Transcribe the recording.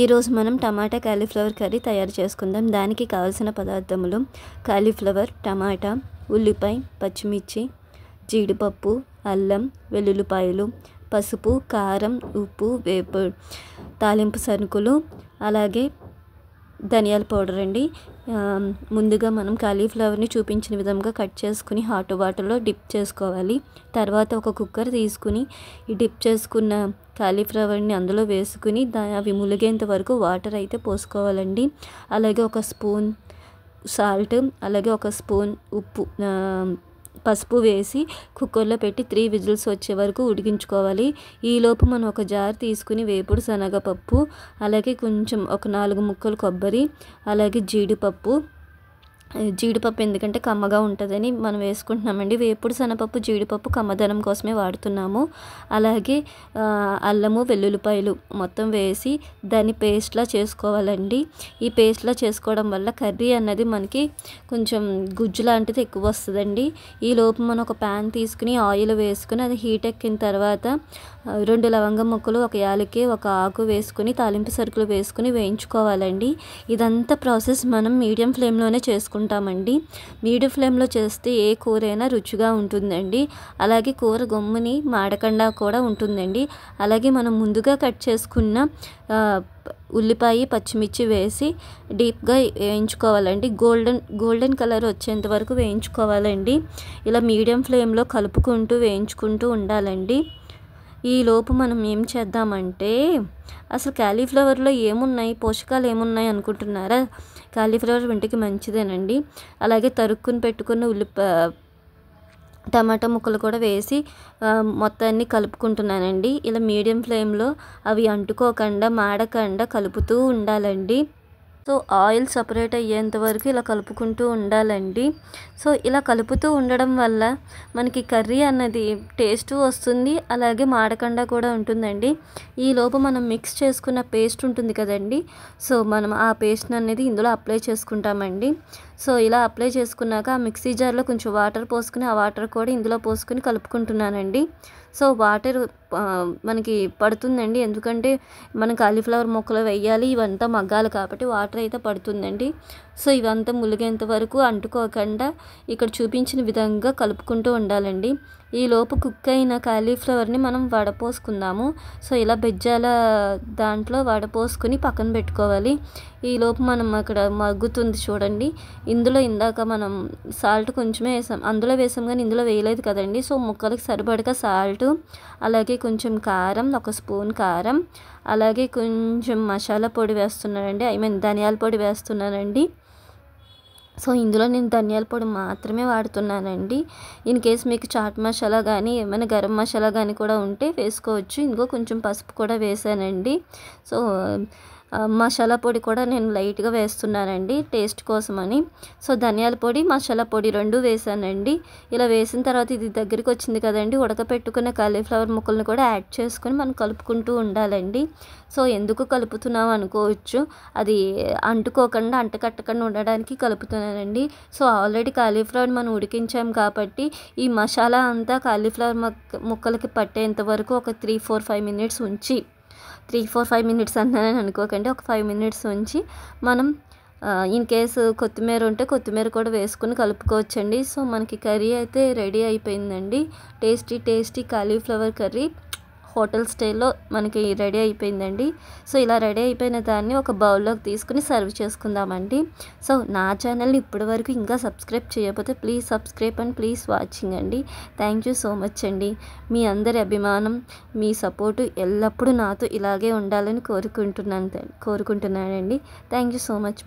ఈరోజు మనం టమాటా cauliflower curry తయారు చేసుకుందాం. దానికి కావాల్సిన పదార్థములు: కాలీఫ్లవర్, టమాటా, ఉల్లిపాయ, పచ్చిమిర్చి, జీడిపప్పు, అల్లం, వెల్లుల్లిపాయలు, పసుపు, కారం, ఉప్పు, వేపుడు తాలింపు సరుకులు, అలాగే ధనియాల పౌడర్ అండి. ముందుగా మనం కాలీఫ్లవర్ని చూపించిన విధంగా కట్ చేసుకుని హాట్ వాటర్లో డిప్ చేసుకోవాలి. తర్వాత ఒక కుక్కర్ తీసుకుని ఈ డిప్ చేసుకున్న కాలీఫ్లవర్ని అందులో వేసుకుని అవి ములిగేంత వరకు వాటర్ అయితే పోసుకోవాలండి. అలాగే ఒక స్పూన్ సాల్ట్, అలాగే ఒక స్పూన్ ఉప్పు, పసుపు వేసి కుక్కర్లో పెట్టి 3 విజిల్స్ వచ్చే వరకు ఉడికించుకోవాలి. ఈలోపు మనం ఒక జార్ తీసుకుని వేపుడు శనగపప్పు, అలాగే కొంచెం ఒక 4 ముక్కలు కొబ్బరి, అలాగే జీడిపప్పు ఎందుకంటే కమ్మగా ఉంటుందని మనం వేసుకుంటున్నామండి. వేపుడు శనగపప్పు, జీడిపప్పు కమ్మదనం కోసమే వాడుతున్నాము. అలాగే అల్లము, వెల్లుల్లిపాయలు మొత్తం వేసి దాన్ని పేస్ట్లా చేసుకోవాలండి. ఈ పేస్ట్లా చేసుకోవడం వల్ల కర్రీ అన్నది మనకి కొంచెం గుజ్జు లాంటిది ఎక్కువ వస్తుందండి. ఈలోపు మనం ఒక ప్యాన్ తీసుకుని ఆయిల్ వేసుకుని అది హీట్ ఎక్కిన తర్వాత 2 లవంగం ముక్కలు, ఒక యాలకి, ఒక ఆకు వేసుకుని తాలింపు సరుకులు వేసుకుని వేయించుకోవాలండి. ఇదంతా ప్రాసెస్ మనం మీడియం ఫ్లేమ్లోనే చేసుకుంటామండి. మీడియం ఫ్లేమ్లో చేస్తే ఏ కూరైనా రుచిగా ఉంటుందండి. అలాగే కూర గమ్ముని మాడకుండా కూడా ఉంటుందండి. అలాగే మనం ముందుగా కట్ చేసుకున్న ఉల్లిపాయ, పచ్చిమిర్చి వేసి డీప్గా వేయించుకోవాలండి. గోల్డెన్ కలర్ వచ్చేంత వరకు వేయించుకోవాలండి. ఇలా మీడియం ఫ్లేమ్లో కలుపుకుంటూ వేయించుకుంటూ ఉండాలండి. ఈలోపు మనం ఏం చేద్దామంటే, అసలు కాలీఫ్లవర్లో ఏమున్నాయి, పోషకాలు ఏమున్నాయి అనుకుంటున్నారా? కాలీఫ్లవర్ ఒంటికి మంచిదేనండి. అలాగే తరుక్కుని పెట్టుకున్న టమాటా ముక్కలు కూడా వేసి మొత్తాన్ని కలుపుకుంటున్నానండి. ఇలా మీడియం ఫ్లేమ్లో అవి అంటుకోకుండా మాడకుండా కలుపుతూ ఉండాలండి. సో ఆయిల్ సపరేట్ అయ్యేంత వరకు ఇలా కలుపుకుంటూ ఉండాలండి. సో ఇలా కలుపుతూ ఉండడం వల్ల మనకి కర్రీ అన్నది టేస్ట్ వస్తుంది, అలాగే మాడకుండా కూడా ఉంటుందండి. ఈలోపు మనం మిక్స్ చేసుకున్న పేస్ట్ ఉంటుంది కదండి, సో మనం ఆ పేస్ట్ అనేది ఇందులో అప్లై చేసుకుంటామండి. సో ఇలా అప్లై చేసుకున్నాక ఆ మిక్సీ జార్లో కొంచెం వాటర్ పోసుకుని ఆ వాటర్ కూడా ఇందులో పోసుకుని కలుపుకుంటున్నానండి. సో వాటర్ మనకి పడుతుందండి, ఎందుకంటే మనం కాలీఫ్లవర్ ముక్కలు వేయాలి, ఇవంతా మగ్గాలి కాబట్టి వాటర్ అయితే పడుతుందండి. సో ఇవంతా ములిగేంత వరకు అంటుకోకుండా ఇక్కడ చూపించిన విధంగా కలుపుకుంటూ ఉండాలండి. ఈలోపు కుక్ అయిన కాలీఫ్లవర్ని మనం వడపోసుకుందాము. సో ఇలా బెజ్జాల దాంట్లో వడపోసుకుని పక్కన పెట్టుకోవాలి. ఈలోపు మనం అక్కడ మగ్గుతుంది చూడండి. ఇందులో ఇందాక మనం సాల్ట్ కొంచెమే వేసాం, అందులో వేసాం కానీ ఇందులో వేయలేదు కదండి. సో ముక్కలకి సరిపడగా సాల్ట్, అలాగే కొంచెం కారం, ఒక స్పూన్ కారం, అలాగే కొంచెం మసాలా పొడి వేస్తున్నానండి, ధనియాల పొడి వేస్తున్నానండి. సో ఇందులో నేను ధనియాల పొడి మాత్రమే వాడుతున్నానండి. ఇన్ కేస్ మీకు చాట్ మసాలా కానీ ఏమైనా గరం మసాలా కానీ కూడా ఉంటే వేసుకోవచ్చు. ఇంకో కొంచెం పసుపు కూడా వేసానండి. సో మసాలా పొడి కూడా నేను లైట్గా వేస్తున్నానండి టేస్ట్ కోసమని. సో ధనియాల పొడి, మసాలా పొడి 2 వేసానండి. ఇలా వేసిన తర్వాత ఇది దగ్గరికి వచ్చింది కదండి, ఉడకపెట్టుకున్న కాలీఫ్లవర్ ముక్కలను కూడా యాడ్ చేసుకొని మనం కలుపుకుంటూ ఉండాలండి. సో ఎందుకు కలుపుతున్నాం అనుకోవచ్చు, అది అంటుకోకుండా అంటకట్టకుండా ఉండడానికి కలుపుతున్నానండి. సో ఆల్రెడీ కాలీఫ్లవర్ మనం ఉడికించాం కాబట్టి ఈ మసాలా అంతా కాలీఫ్లవర్ ముక్కలకి పట్టేంత వరకు ఒక 3-4-5 మినిట్స్ ఉంచి, 3-4-5 మినిట్స్ అన్నానని అనుకోకండి, ఒక 5 మినిట్స్ ఉంచి మనం ఇన్ కేసు కొత్తిమీర ఉంటే కొత్తిమీర కూడా వేసుకుని కలుపుకోవచ్చండి. సో మనకి కర్రీ అయితే రెడీ అయిపోయిందండి. టేస్టీ కాలీఫ్లవర్ కర్రీ హోటల్ స్టైల్లో మనకి రెడీ అయిపోయిందండి. సో ఇలా రెడీ అయిపోయిన దాన్ని ఒక బౌల్లోకి తీసుకుని సర్వ్ చేసుకుందామండి. సో నా ఛానల్ని ఇప్పటి వరకు ఇంకా సబ్స్క్రైబ్ చేయకపోతే please subscribe and please watching అండి. థ్యాంక్ యూ సో మచ్ అండి. మీ అందరి అభిమానం, మీ సపోర్టు ఎల్లప్పుడూ నాతో ఇలాగే ఉండాలని కోరుకుంటున్నానండి. Thank you so much.